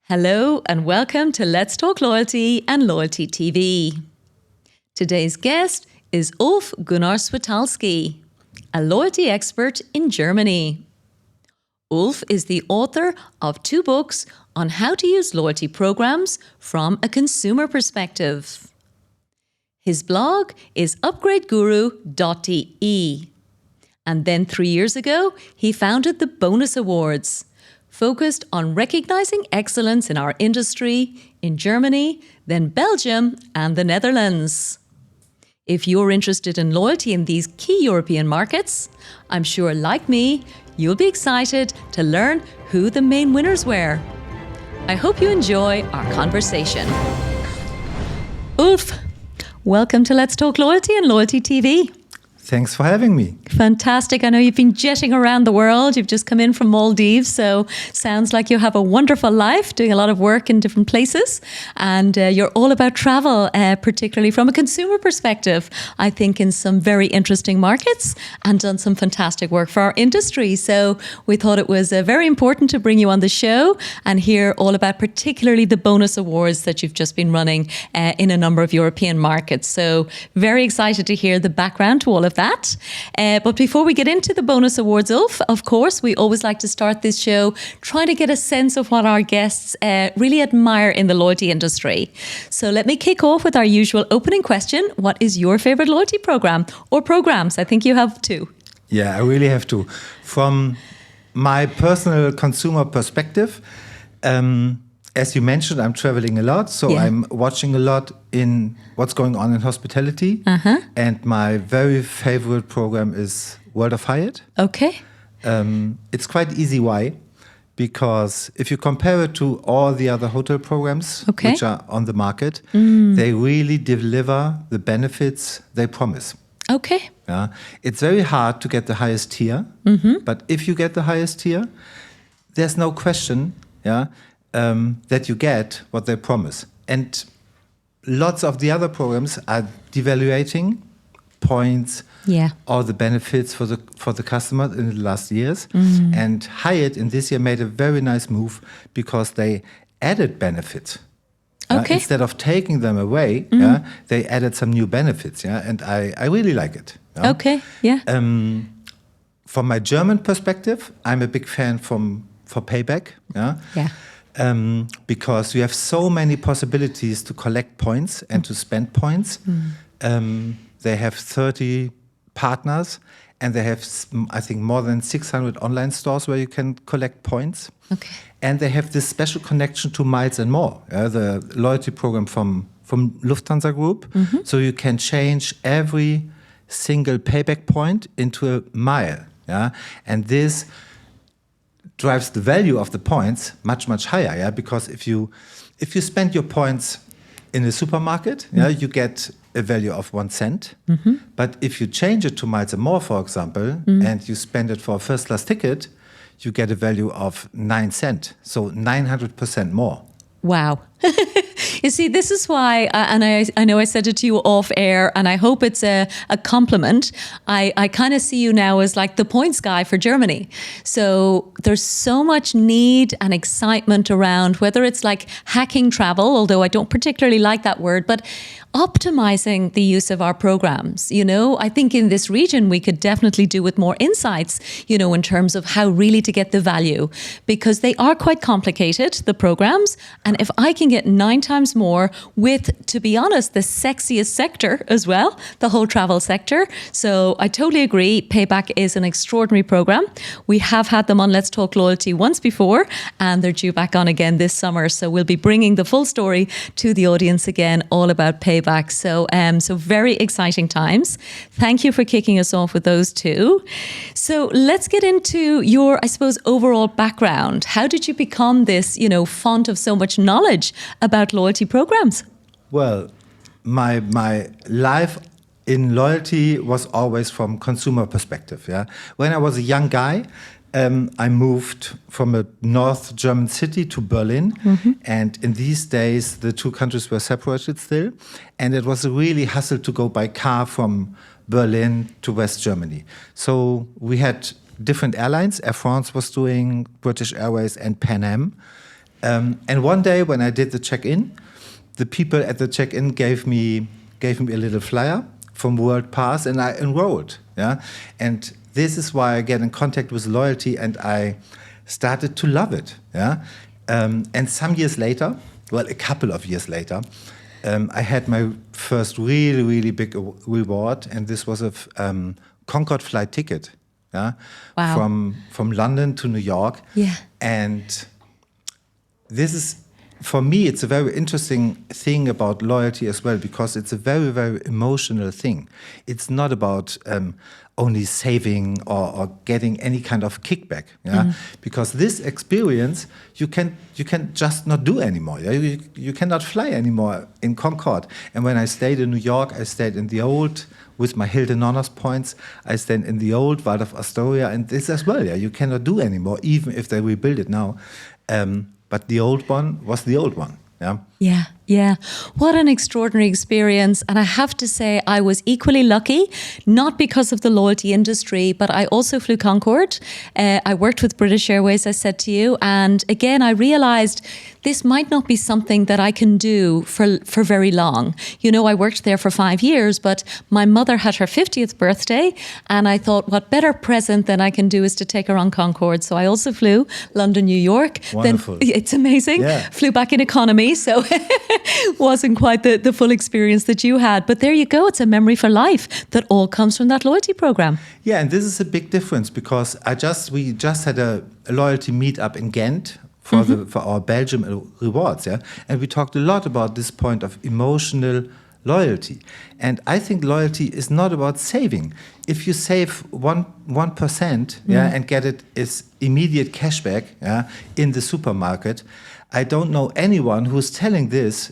Hello and welcome to Let's Talk Loyalty and Loyalty TV. Today's guest is Ulf Gunnar Switalski, a loyalty expert in Germany. Ulf is the author of 2 books on how to use loyalty programs from a consumer perspective. His blog is upgradeguru.de. And then 3 years ago, he founded the Bonus Awards, focused on recognizing excellence in our industry in Germany, then Belgium and the Netherlands. If you're interested in loyalty in these key European markets, I'm sure, like me, you'll be excited to learn who the main winners were. I hope you enjoy our conversation. Ulf, welcome to Let's Talk Loyalty and Loyalty TV. Thanks for having me. Fantastic. I know you've been jetting around the world. You've just come in from Maldives, so sounds like you have a wonderful life, doing a lot of work in different places. And you're all about travel, particularly from a consumer perspective, I think in some very interesting markets and done some fantastic work for our industry. So we thought it was very important to bring you on the show and hear all about particularly the bonus awards that you've just been running in a number of European markets. So very excited to hear the background to all of that. But before we get into the bonus awards, Ulf, of course, we always like to start this show trying to get a sense of what our guests really admire in the loyalty industry. So let me kick off with our usual opening question. What is your favorite loyalty program or programs? I think you have 2. Yeah, I really have to. From my personal consumer perspective, as you mentioned, I'm traveling a lot, so I'm watching a lot in what's going on in hospitality. And my very favorite program is World of Hyatt. Okay. It's quite easy. Why? Because if you compare it to all the other hotel programs which are on the market, they really deliver the benefits they promise. Okay. Yeah, it's very hard to get the highest tier, but if you get the highest tier, there's no question, that you get what they promise. And lots of the other programs are devaluating points or the benefits for the customer in the last years. And Hyatt in this year made a very nice move because they added benefits. Instead of taking them away, they added some new benefits. And I really like it. Okay, yeah. From my German perspective, I'm a big fan for payback. Because you have so many possibilities to collect points and to spend points. They have 30 partners and they have, I think, more than 600 online stores where you can collect points. Okay. And they have this special connection to Miles and More, the loyalty program from Lufthansa Group. So you can change every single payback point into a mile. And this drives the value of the points much, much higher, because if you spend your points in a supermarket, you get a value of 1 cent. But if you change it to Miles and More, for example, and you spend it for a first-class ticket, you get a value of 9 cents, so 900% more. Wow. You see, this is why, and I know I said it to you off air, and I hope it's a compliment. I kind of see you now as like the points guy for Germany. So there's so much need and excitement around whether it's like hacking travel, although I don't particularly like that word, but optimizing the use of our programs. I think in this region, we could definitely do with more insights, in terms of how really to get the value, because they are quite complicated, the programs. And if I can get 9 times more with, to be honest, the sexiest sector as well, the whole travel sector. So I totally agree. Payback is an extraordinary program. We have had them on Let's Talk Loyalty once before, and they're due back on again this summer. So we'll be bringing the full story to the audience again, all about Payback. So very exciting times. Thank you for kicking us off with those 2. So let's get into your, I suppose, overall background. How did you become this, font of so much knowledge about loyalty programs? Well, my life in loyalty was always from consumer perspective. When I was a young guy, I moved from a North German city to Berlin. And in these days, the 2 countries were separated still. And it was a really hassle to go by car from Berlin to West Germany. So we had different airlines. Air France was doing British Airways and Pan Am. And one day when I did the check-in, the people at the check-in gave me a little flyer from World Pass, and I enrolled. Yeah, and this is why I get in contact with loyalty, and I started to love it. Yeah, and some years later, well, a couple of years later, I had my first really, really big reward, and this was a Concorde flight ticket. Yeah, wow. from London to New York. Yeah, and this is, for me, it's a very interesting thing about loyalty as well, because it's a very, very emotional thing. It's not about only saving or getting any kind of kickback, yeah. Because this experience you can just not do anymore. Yeah? You cannot fly anymore in Concorde. And when I stayed in New York, I stayed in the old with my Hilton Honors points. I stayed in the old Waldorf Astoria, and this as well. Yeah, you cannot do anymore, even if they rebuild it now. But the old one was the old one. Yeah. Yeah, yeah. What an extraordinary experience. And I have to say, I was equally lucky, not because of the loyalty industry, but I also flew Concorde. I worked with British Airways, I said to you. And again, I realized this might not be something that I can do for very long. You know, I worked there for 5 years, but my mother had her 50th birthday. And I thought, what better present than I can do is to take her on Concorde. So I also flew London, New York. Wonderful. Then, it's amazing. Yeah. Flew back in economy. So wasn't quite the full experience that you had. But there you go. It's a memory for life that all comes from that loyalty program. Yeah, and this is a big difference, because we just had a loyalty meetup in Ghent for our Belgium rewards, yeah, and we talked a lot about this point of emotional loyalty. And I think loyalty is not about saving. If you save 1%, yeah, and get it as immediate cashback, yeah, in the supermarket, I don't know anyone who's telling this.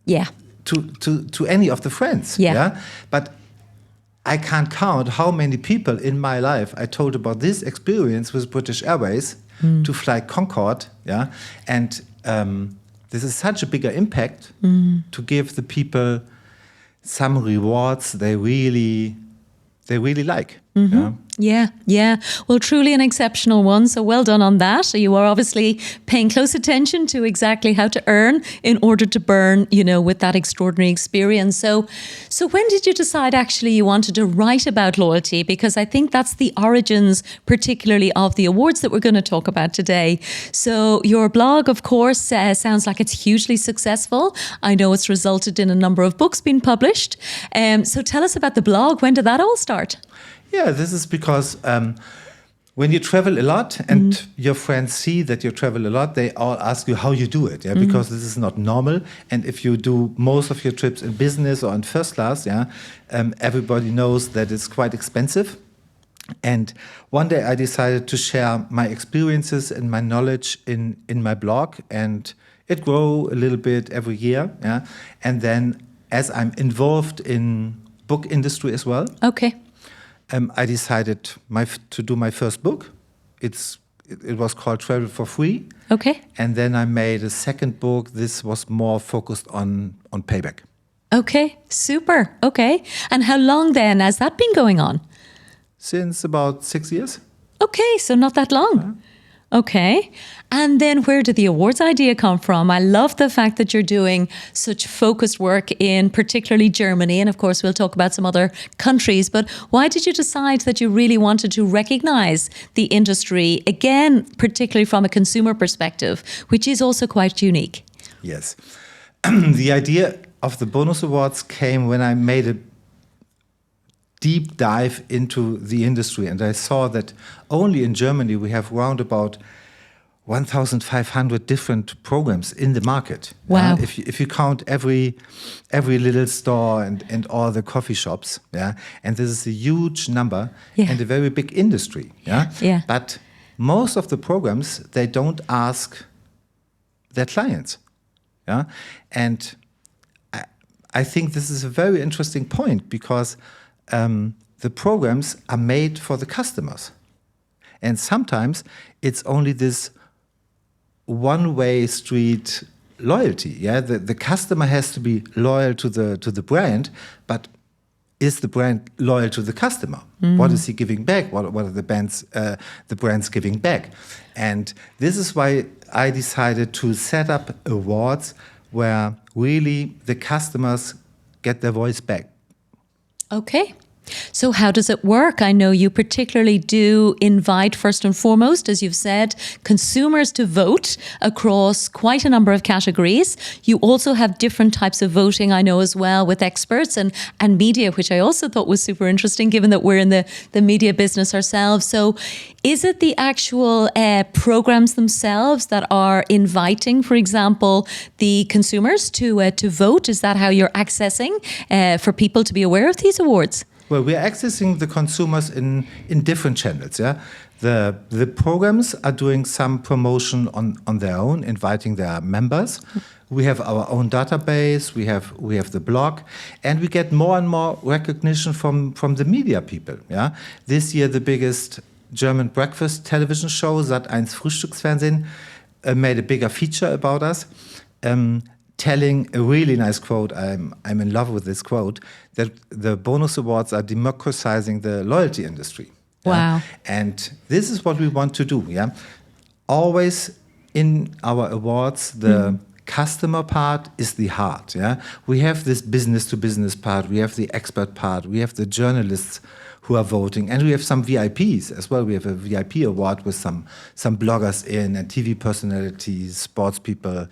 Yeah. To any of the friends. Yeah. Yeah. But I can't count how many people in my life I told about this experience with British Airways to fly Concorde. Yeah. And this is such a bigger impact to give the people some rewards they really like. Yeah. Yeah, yeah. Well, truly an exceptional one. So well done on that. You are obviously paying close attention to exactly how to earn in order to burn, you know, with that extraordinary experience. So when did you decide actually you wanted to write about loyalty? Because I think that's the origins, particularly of the awards that we're going to talk about today. So your blog, of course, sounds like it's hugely successful. I know it's resulted in a number of books being published. So tell us about the blog. When did that all start? Yeah, this is because when you travel a lot and your friends see that you travel a lot, they all ask you how you do it, yeah, because this is not normal. And if you do most of your trips in business or in first class, yeah, everybody knows that it's quite expensive. And one day I decided to share my experiences and my knowledge in my blog, and it grew a little bit every year, yeah. And then as I'm involved in book industry as well. Okay. I decided to do my first book. It was called Travel for Free. Okay. And then I made a second book. This was more focused on payback. Okay, super. Okay. And how long then has that been going on? Since about 6 years. Okay, so not that long. Okay. And then where did the awards idea come from? I love the fact that you're doing such focused work in particularly Germany. And of course, we'll talk about some other countries. But why did you decide that you really wanted to recognize the industry, again, particularly from a consumer perspective, which is also quite unique? Yes. The idea of the bonus awards came when I made a deep dive into the industry, and I saw that only in Germany we have around about 1,500 different programs in the market. Wow! If you count every little store and all the coffee shops, yeah, and this is a huge number and a very big industry, yeah. Yeah. But most of the programs, they don't ask their clients, yeah, and I think this is a very interesting point, because the programs are made for the customers. And sometimes it's only this one-way street loyalty. Yeah, the customer has to be loyal to the brand, but is the brand loyal to the customer? What is he giving back? What are the brands giving back? And this is why I decided to set up awards where really the customers get their voice back. Okay. So how does it work? I know you particularly do invite, first and foremost, as you've said, consumers to vote across quite a number of categories. You also have different types of voting, I know as well, with experts and media, which I also thought was super interesting, given that we're in the media business ourselves. So is it the actual programs themselves that are inviting, for example, the consumers to vote? Is that how you're accessing for people to be aware of these awards? Well, we're accessing the consumers in different channels. Yeah, the programs are doing some promotion on their own, inviting their members. We have our own database. We have the blog, and we get more and more recognition from the media people. Yeah, this year the biggest German breakfast television show, Sat.1 Frühstücksfernsehen, made a bigger feature about us. Telling a really nice quote, I'm in love with this quote, that the bonus awards are democratizing the loyalty industry. Wow. Yeah? And this is what we want to do. Yeah, always in our awards, the customer part is the heart. Yeah, we have this business to business part, we have the expert part, we have the journalists who are voting, and we have some VIPs as well. We have a VIP award with some bloggers and TV personalities, sports people.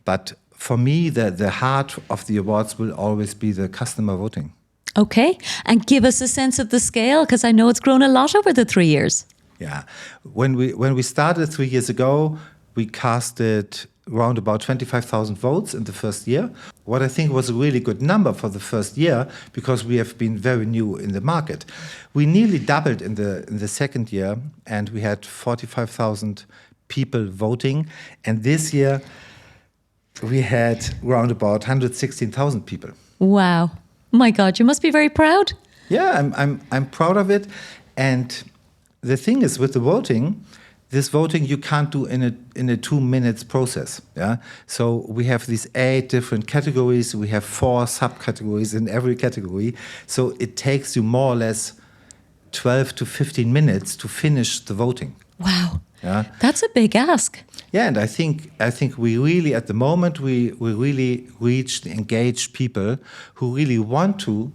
But for me, the heart of the awards will always be the customer voting. Okay, and give us a sense of the scale, because I know it's grown a lot over the 3 years. Yeah, when we started 3 years ago, we casted around about 25,000 votes in the first year. What I think was a really good number for the first year, because we have been very new in the market. We nearly doubled in the second year, and we had 45,000 people voting. And this year, we had around about 116,000 people. Wow. My God, you must be very proud. Yeah, I'm proud of it. And the thing is, with the voting, this voting you can't do in a 2 minutes process. Yeah, so we have these 8 different categories. We have 4 subcategories in every category. So it takes you more or less 12 to 15 minutes to finish the voting. Wow. Yeah, that's a big ask. Yeah, and I think we really, at the moment, we really reached engaged people who really want to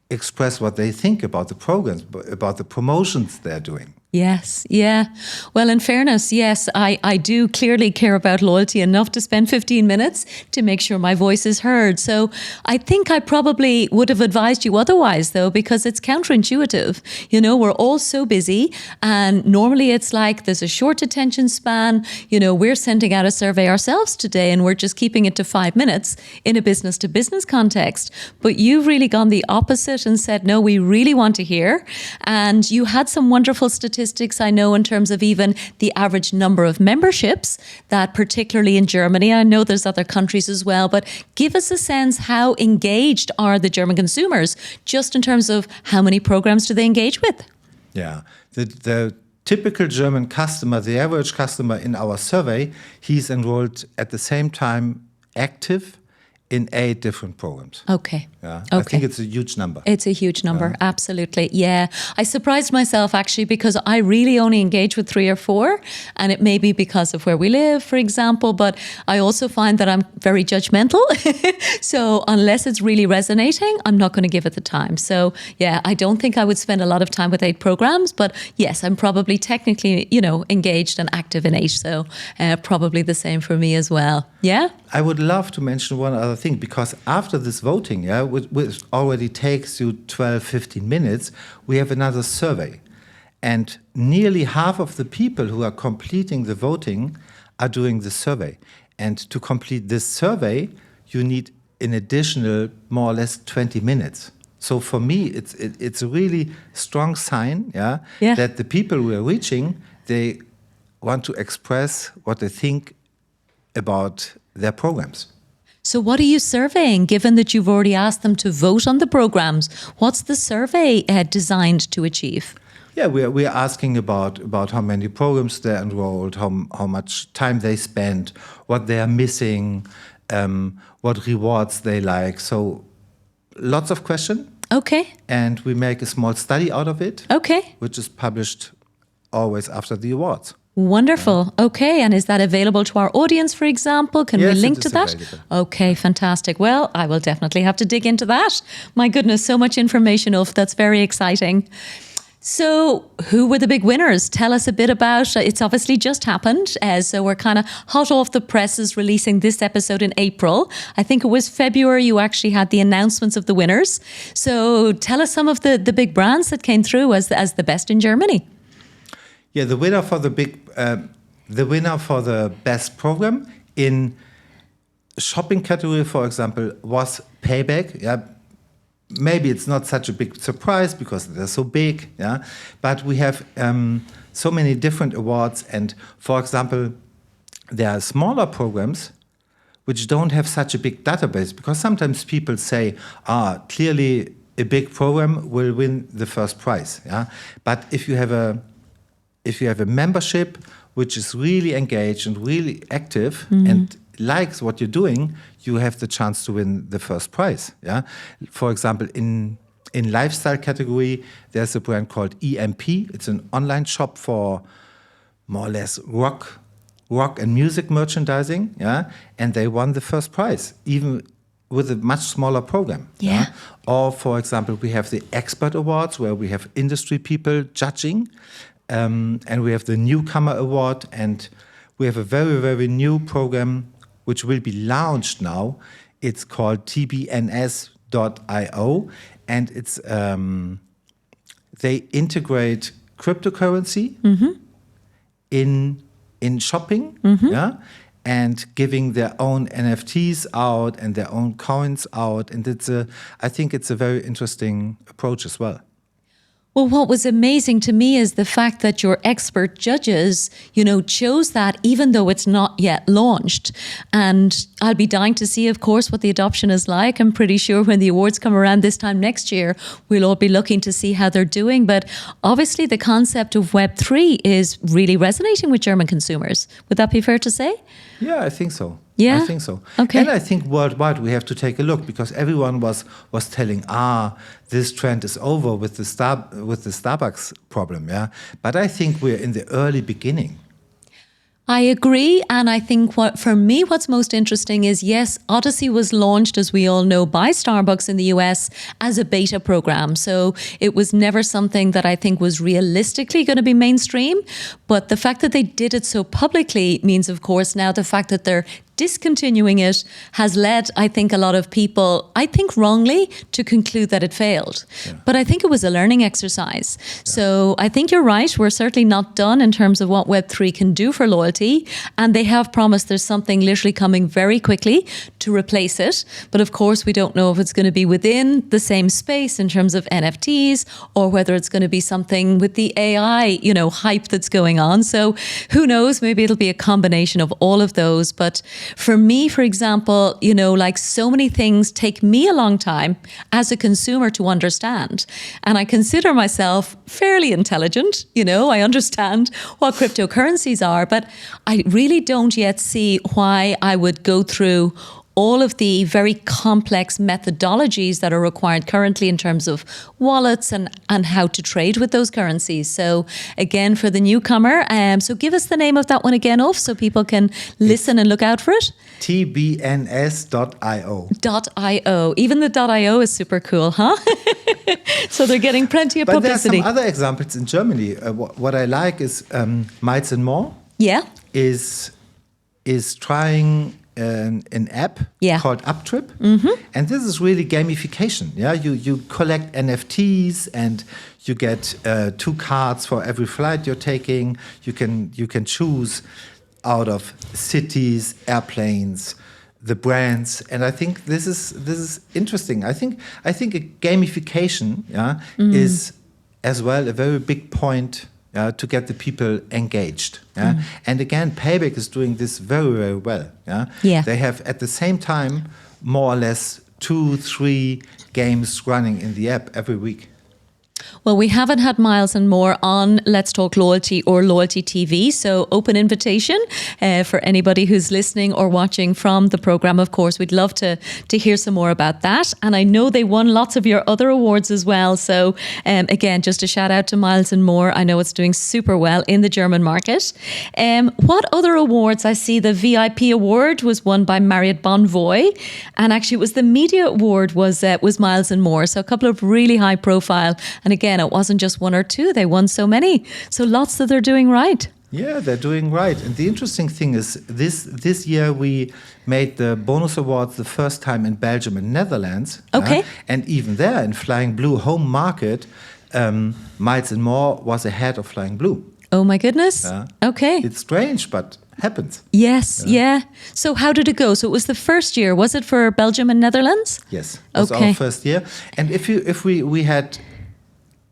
express what they think about the programs, about the promotions they're doing. Yes, yeah. Well, in fairness, yes, I do clearly care about loyalty enough to spend 15 minutes to make sure my voice is heard. So I think I probably would have advised you otherwise, though, because it's counterintuitive. You know, we're all so busy, and normally it's like there's a short attention span. You know, we're sending out a survey ourselves today, and we're just keeping it to 5 minutes in a business to business context. But you've really gone the opposite and said, no, we really want to hear. And you had some wonderful statistics, I know, in terms of even the average number of memberships, that particularly in Germany, I know there's other countries as well, but give us a sense, how engaged are the German consumers, just in terms of how many programs do they engage with? Yeah, the typical German customer, the average customer in our survey, he's enrolled at the same time active in 8 different programs. Okay. Yeah, okay. I think it's a huge number. It's a huge number, absolutely. Yeah. I surprised myself, actually, because I really only engage with 3 or 4, and it may be because of where we live, for example, but I also find that I'm very judgmental. So unless it's really resonating, I'm not going to give it the time. So yeah, I don't think I would spend a lot of time with 8 programs, but yes, I'm probably technically, you know, engaged and active in 8. So probably the same for me as well. Yeah. I would love to mention one other thing, because after this voting, yeah, which already takes you 12, 15 minutes, we have another survey. And nearly half of the people who are completing the voting are doing the survey. And to complete this survey, you need an additional more or less 20 minutes. So for me, it's a really strong sign, yeah, that the people we are reaching, they want to express what they think about their programs. So what are you surveying, given that you've already asked them to vote on the programs? What's the survey designed to achieve? Yeah, we're asking about how many programs they're enrolled, how much time they spend, what they are missing, what rewards they like. So lots of questions. Okay. And we make a small study out of it. Okay. Which is published always after the awards. Wonderful. Okay. And is that available to our audience, for example? Can we link to that? Available. Okay, fantastic. Well, I will definitely have to dig into that. My goodness, so much information, Ulf. That's very exciting. So who were the big winners? Tell us a bit about, it's obviously just happened. So we're kind of hot off the presses releasing this episode in April. I think it was February you actually had the announcements of the winners. So tell us some of the big brands that came through as the best in Germany. Yeah, the winner for the best program in shopping category, for example, was Payback. Yeah. Maybe it's not such a big surprise because they're so big, yeah. But we have so many different awards, and for example, there are smaller programs which don't have such a big database, because sometimes people say, clearly a big program will win the first prize, yeah. But if you have a membership which is really engaged and really active and likes what you're doing, you have the chance to win the first prize. Yeah. For example, in lifestyle category, there's a brand called EMP. It's an online shop for more or less rock and music merchandising. Yeah, and they won the first prize, even with a much smaller program. Yeah. Or for example, we have the Expert Awards where we have industry people judging, and we have the Newcomer Award, and we have a very, very new program which will be launched now. It's called tbns.io, and it's they integrate cryptocurrency in shopping, yeah, and giving their own NFTs out and their own coins out, and I think it's a very interesting approach as well. Well, what was amazing to me is the fact that your expert judges, chose that even though it's not yet launched. And I'll be dying to see, of course, what the adoption is like. I'm pretty sure when the awards come around this time next year, we'll all be looking to see how they're doing. But obviously the concept of Web3 is really resonating with German consumers. Would that be fair to say? Yeah, I think so. Yeah? I think so. Okay. And I think worldwide we have to take a look, because everyone was telling, this trend is over with the Starbucks problem, yeah. But I think we're in the early beginning. I agree. And I think what's most interesting is, yes, Odyssey was launched, as we all know, by Starbucks in the US as a beta program. So it was never something that I think was realistically going to be mainstream. But the fact that they did it so publicly means, of course, now the fact that they're discontinuing it has led, I think, a lot of people, I think wrongly, to conclude that it failed. Yeah. But I think it was a learning exercise. Yeah. So I think you're right. We're certainly not done in terms of what Web3 can do for loyalty. And they have promised there's something literally coming very quickly to replace it. But of course, we don't know if it's going to be within the same space in terms of NFTs, or whether it's going to be something with the AI, hype that's going on. So who knows? Maybe it'll be a combination of all of those. But for me, for example, like so many things take me a long time as a consumer to understand. And I consider myself fairly intelligent. I understand what cryptocurrencies are, but I really don't yet see why I would go through all of the very complex methodologies that are required currently in terms of wallets and how to trade with those currencies. So again, for the newcomer, so give us the name of that one again, Ulf, so people can listen and look out for it. tbns.io. .io. Even the .io is super cool, huh? So they're getting plenty of publicity. But there are some other examples in Germany. What I like is Miles and More. Yeah. Is trying an app called Uptrip, and this is really gamification. Yeah, you collect NFTs and you get 2 cards for every flight you're taking. You can choose out of cities, airplanes, the brands, and I think this is interesting. I think a gamification is as well a very big point. To get the people engaged. Yeah? And again, Payback is doing this very, very well. Yeah? Yeah. They have at the same time more or less 2-3 games running in the app every week. Well, we haven't had Miles and More on Let's Talk Loyalty or Loyalty TV, so open invitation for anybody who's listening or watching from the programme. Of course, we'd love to hear some more about that. And I know they won lots of your other awards as well. So again, just a shout out to Miles and More. I know it's doing super well in the German market. What other awards? I see the VIP award was won by Marriott Bonvoy, and actually it was the media award was Miles and More. So a couple of really high profile. And again, it wasn't just one or two, they won so many. So lots that they're doing right. Yeah, they're doing right. And the interesting thing is this year we made the bonus awards the first time in Belgium and Netherlands. Okay. And even there in Flying Blue home market, Miles and More was ahead of Flying Blue. Oh my goodness. Okay. It's strange, but happens. Yes, yeah. So how did it go? So it was the first year. Was it for Belgium and Netherlands? Yes, it was our first year. And if we had,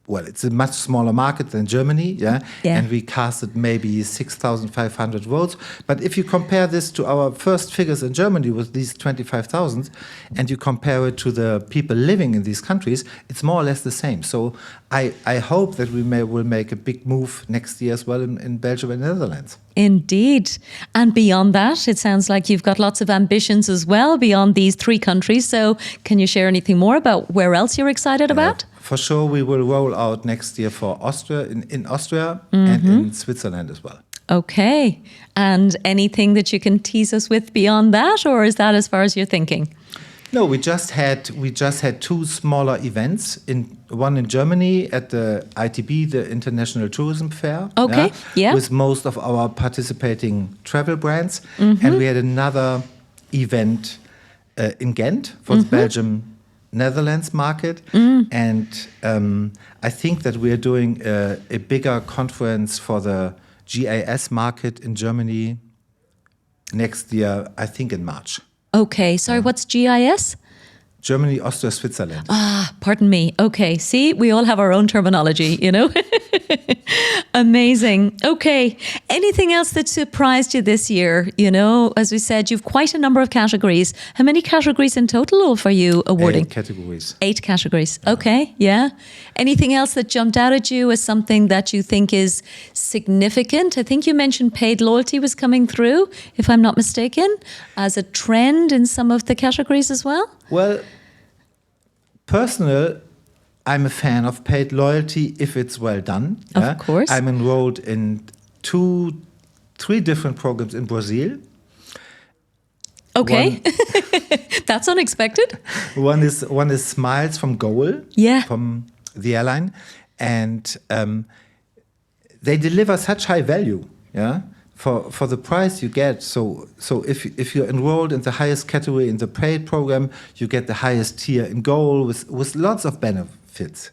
well, it's a much smaller market than Germany, yeah. And we casted maybe 6,500 votes. But if you compare this to our first figures in Germany with these 25,000, and you compare it to the people living in these countries, it's more or less the same. So I hope that we will make a big move next year as well in Belgium and Netherlands. Indeed. And beyond that, it sounds like you've got lots of ambitions as well beyond these three countries. So can you share anything more about where else you're excited about? For sure, we will roll out next year for Austria, in Austria and in Switzerland as well. Okay. And anything that you can tease us with beyond that, or is that as far as you're thinking? No, we just had two smaller events. One in Germany at the ITB, the International Tourism Fair. Okay, yeah. With most of our participating travel brands, and we had another event in Ghent for the Belgium Netherlands market, and I think that we are doing a bigger conference for the GIS market in Germany next year, I think in March. Okay, sorry, what's GIS? Germany, Austria, Switzerland. Ah, pardon me. Okay, see, we all have our own terminology, you know? Amazing. Okay, anything else that surprised you this year? You know, as we said, you've quite a number of categories. How many categories in total, Ulf, are you awarding? 8 categories. 8 categories. Okay, yeah. Anything else that jumped out at you as something that you think is significant? I think you mentioned paid loyalty was coming through, if I'm not mistaken, as a trend in some of the categories as well. Well, personal, I'm a fan of paid loyalty if it's well done. Of course. I'm enrolled in 3 different programs in Brazil. Okay. That's unexpected. One is Smiles from Goal, from the airline, and they deliver such high value, for the price you get. So if you're enrolled in the highest category in the paid program, you get the highest tier in Goal with lots of benefits.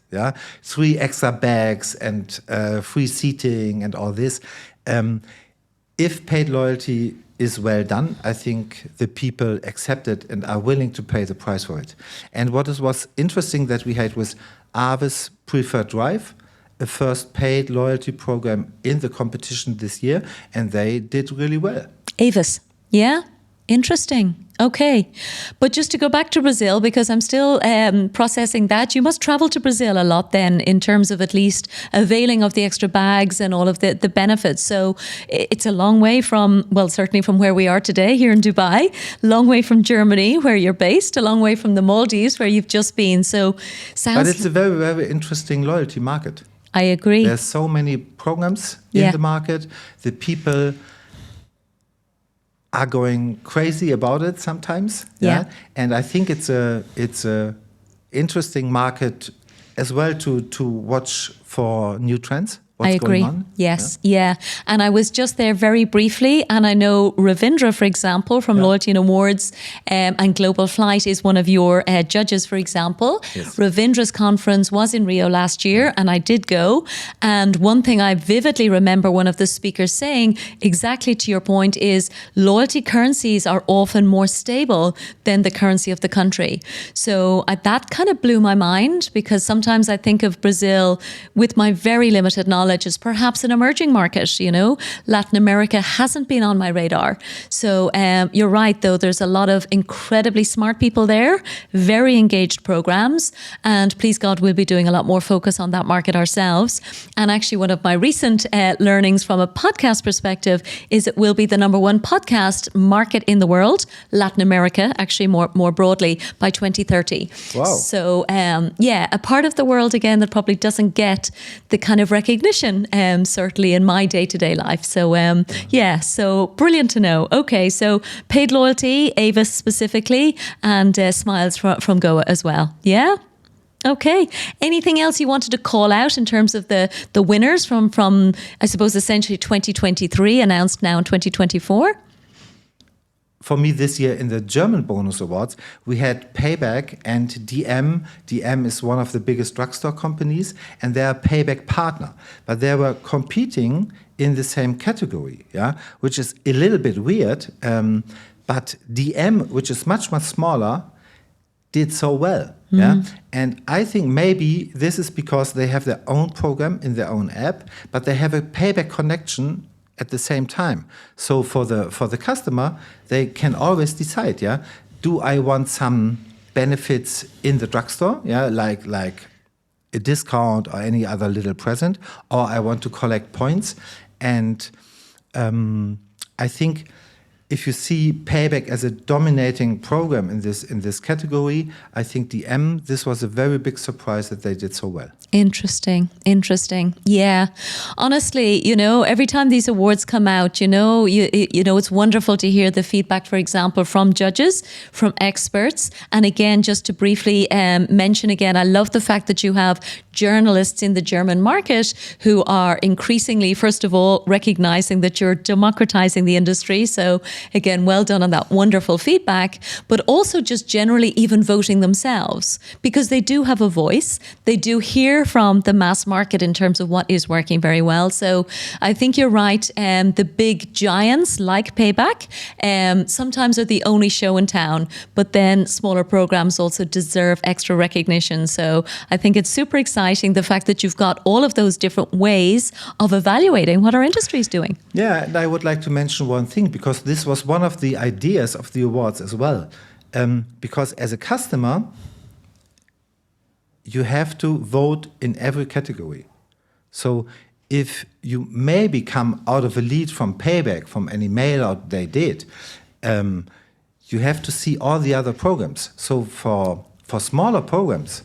3 extra bags and free seating and all this. If paid loyalty is well done, I think the people accept it and are willing to pay the price for it. And what was interesting that we had was Avis Preferred Drive, a first paid loyalty program in the competition this year, and they did really well. Avis, yeah? Interesting. Okay. But just to go back to Brazil, because I'm still processing that, you must travel to Brazil a lot then in terms of at least availing of the extra bags and all of the benefits. So it's a long way from, well, certainly from where we are today here in Dubai, long way from Germany where you're based, a long way from the Maldives where you've just been. So sounds... But it's a very, very interesting loyalty market. I agree. There's so many programs in the market. The people are going crazy about it sometimes. And I think it's a interesting market as well to watch for new trends. What's agree. Going on. Yes, And I was just there very briefly, and I know Ravindra, for example, from Loyalty and Awards and Global Flight is one of your judges, for example. Yes. Ravindra's conference was in Rio last year, and I did go. And one thing I vividly remember one of the speakers saying, exactly to your point, is loyalty currencies are often more stable than the currency of the country. So that kind of blew my mind, because sometimes I think of Brazil with my very limited knowledge acknowledge is perhaps an emerging market. Latin America hasn't been on my radar. So you're right, though. There's a lot of incredibly smart people there, very engaged programs. And please God, we'll be doing a lot more focus on that market ourselves. And actually, one of my recent learnings from a podcast perspective is it will be the number one podcast market in the world, Latin America, actually more broadly, by 2030. Wow. So, a part of the world, again, that probably doesn't get the kind of recognition, certainly in my day-to-day life. So, so brilliant to know. Okay, so paid loyalty, Avis specifically, and Smiles from Goa as well. Yeah? Okay. Anything else you wanted to call out in terms of the winners from I suppose, essentially 2023, announced now in 2024? For me this year in the German bonus awards, we had Payback and DM. DM is one of the biggest drugstore companies, and they're a Payback partner. But they were competing in the same category, which is a little bit weird. But DM, which is much, much smaller, did so well. And I think maybe this is because they have their own program in their own app, but they have a Payback connection at the same time. So for the customer, they can always decide, do I want some benefits in the drugstore, like a discount or any other little present, or I want to collect points. And I think if you see Payback as a dominating program in this category, I think this was a very big surprise that they did so well. Interesting. Yeah. Honestly, every time these awards come out, it's wonderful to hear the feedback, for example, from judges, from experts. And again, just to briefly mention again, I love the fact that you have journalists in the German market who are increasingly, first of all, recognizing that you're democratizing the industry. So again, well done on that wonderful feedback, but also just generally even voting themselves, because they do have a voice. They do hear from the mass market in terms of what is working very well. So I think you're right. The big giants like Payback sometimes are the only show in town, but then smaller programs also deserve extra recognition. So I think it's super exciting, the fact that you've got all of those different ways of evaluating what our industry is doing. Yeah, and I would like to mention one thing, because this was one of the ideas of the awards as well. Because as a customer, you have to vote in every category. So if you maybe come out of a lead from Payback, from any mail out they did, you have to see all the other programs. So for smaller programs,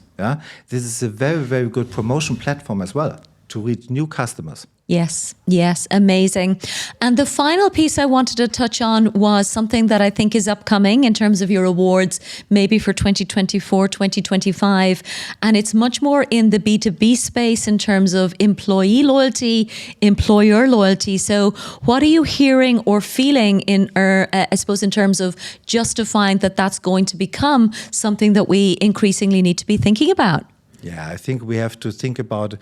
this is a very, very good promotion platform as well to reach new customers. Yes, amazing. And the final piece I wanted to touch on was something that I think is upcoming in terms of your awards, maybe for 2024, 2025. And it's much more in the B2B space in terms of employee loyalty, employer loyalty. So what are you hearing or feeling I suppose, in terms of justifying that that's going to become something that we increasingly need to be thinking about? Yeah, I think we have to think about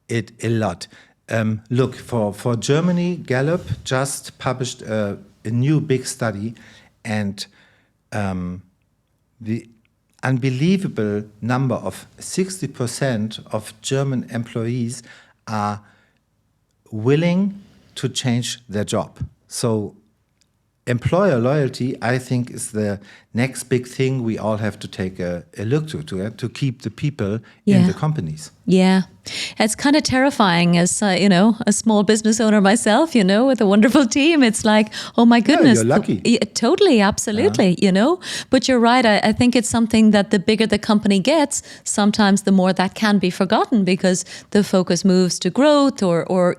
it a lot. Look, for Germany, Gallup just published a new big study, and the unbelievable number of 60% of German employees are willing to change their job. So employer loyalty, I think, is the next big thing we all have to take a look to keep the people in the companies. Yeah. It's kind of terrifying as, a small business owner myself, with a wonderful team. It's like, oh my goodness. Yeah, you're lucky. Totally, absolutely, But you're right. I think it's something that the bigger the company gets, sometimes the more that can be forgotten, because the focus moves to growth or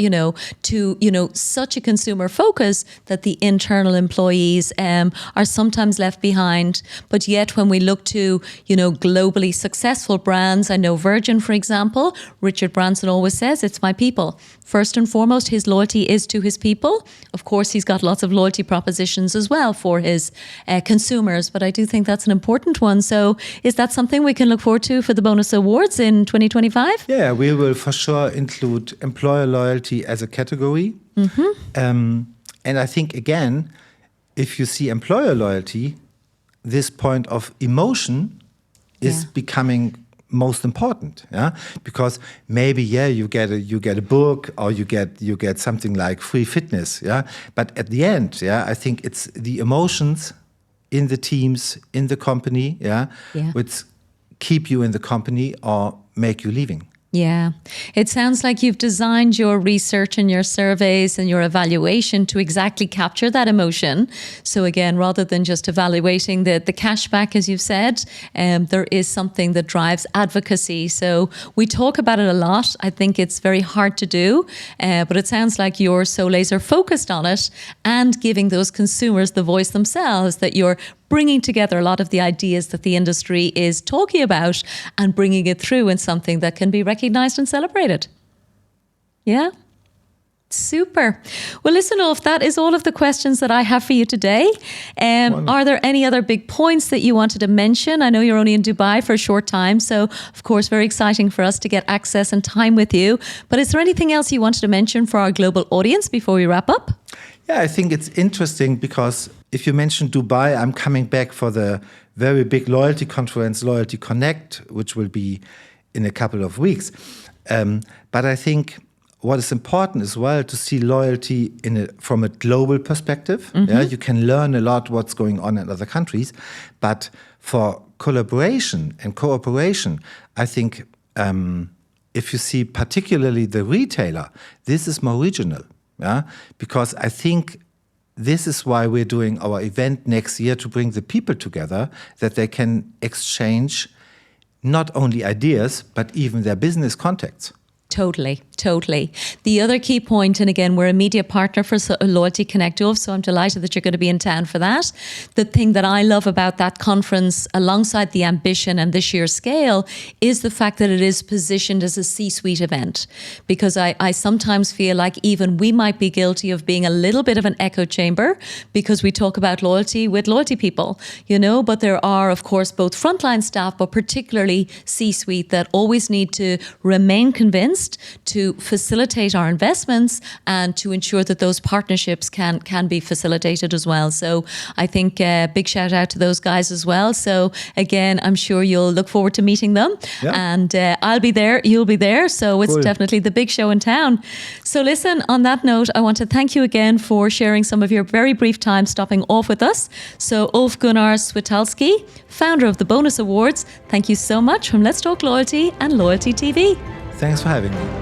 to such a consumer focus that the internal employees are sometimes left behind. But yet when we look to, globally successful brands, I know Virgin, for example, Richard Branson always says, it's my people. First and foremost, his loyalty is to his people. Of course, he's got lots of loyalty propositions as well for his consumers, but I do think that's an important one. So is that something we can look forward to for the bonus awards in 2025? Yeah, we will for sure include employer loyalty as a category. Mm-hmm. And I think, again, if you see employer loyalty, this point of emotion is becoming most important, yeah, because maybe you get a book or you get something like free fitness, yeah, but at the end, yeah, I think it's the emotions in the teams, in the company, yeah, which keep you in the company or make you leaving. Yeah, it sounds like you've designed your research and your surveys and your evaluation to exactly capture that emotion. So again, rather than just evaluating the cashback, as you've said, there is something that drives advocacy. So we talk about it a lot. I think it's very hard to do, but it sounds like you're so laser focused on it and giving those consumers the voice themselves, that you're bringing together a lot of the ideas that the industry is talking about and bringing it through in something that can be recognised and celebrated. Yeah? Super. Well, listen, Ulf, that is all of the questions that I have for you today. Are there any other big points that you wanted to mention? I know you're only in Dubai for a short time, so of course, very exciting for us to get access and time with you. But is there anything else you wanted to mention for our global audience before we wrap up? Yeah, I think it's interesting because if you mention Dubai, I'm coming back for the very big loyalty conference, Loyalty Connect, which will be in a couple of weeks. But I think what is important as well to see loyalty from a global perspective. Mm-hmm. Yeah, you can learn a lot what's going on in other countries. But for collaboration and cooperation, I think if you see particularly the retailer, this is more regional. Yeah, because I think this is why we're doing our event next year, to bring the people together, that they can exchange not only ideas, but even their business contacts. Totally. The other key point, and again, we're a media partner for Loyalty Connect, Ulf, so I'm delighted that you're going to be in town for that. The thing that I love about that conference, alongside the ambition and the sheer scale, is the fact that it is positioned as a C-suite event. Because I sometimes feel like even we might be guilty of being a little bit of an echo chamber, because we talk about loyalty with loyalty people, but there are, of course, both frontline staff, but particularly C-suite, that always need to remain convinced to facilitate our investments and to ensure that those partnerships can be facilitated as well. So I think a big shout out to those guys as well. So again, I'm sure you'll look forward to meeting them. Yeah. And I'll be there, you'll be there. So it's definitely the big show in town. So listen, on that note, I want to thank you again for sharing some of your very brief time stopping off with us. So Ulf Gunnar Switalski, founder of the Bonus Awards, thank you so much from Let's Talk Loyalty and Loyalty TV. Thanks for having me.